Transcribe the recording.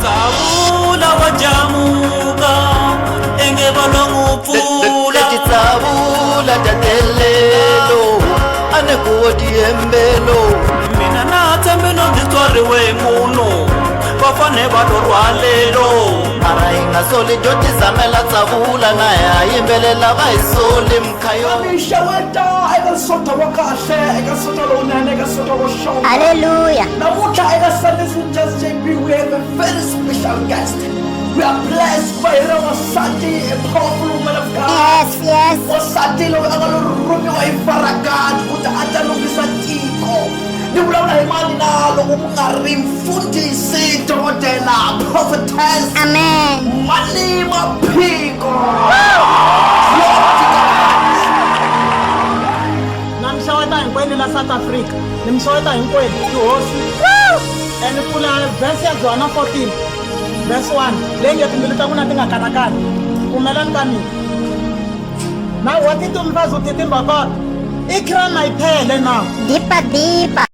Tsavula wajamuka enge balongupfula Tsavula tatelelo ane kuodi embelo mina nathembeno nditswariwe muno vafane valorwalelo mara ingasoli joti zamela Tsavula na yayimbelela vaisoli mkhayo Shaweta eka sota wakahle eka sota lonene eka sota washona. Hallelujah. Namuhla eka Sunday School Just JB we have a very special guest. We are blessed by Wasati, a powerful woman of God. Yes. Wasati lo akalurumi wa ifarakat kuta atalungisa tiko. Niwulaula imani nalo umungarimfundisi dokotela prophetess. Amen. Malima Pico. Namshaweta hinkwenu la South Africa. Nimshaweta hinkwenu tihosi. And kuna verse ya Johana 14 verse 1 leyi ya timbili ta n'wina ti nga kanakani pfumelani ka mina na wa titombazi u titimba kona i khira na yi phele na Deeper.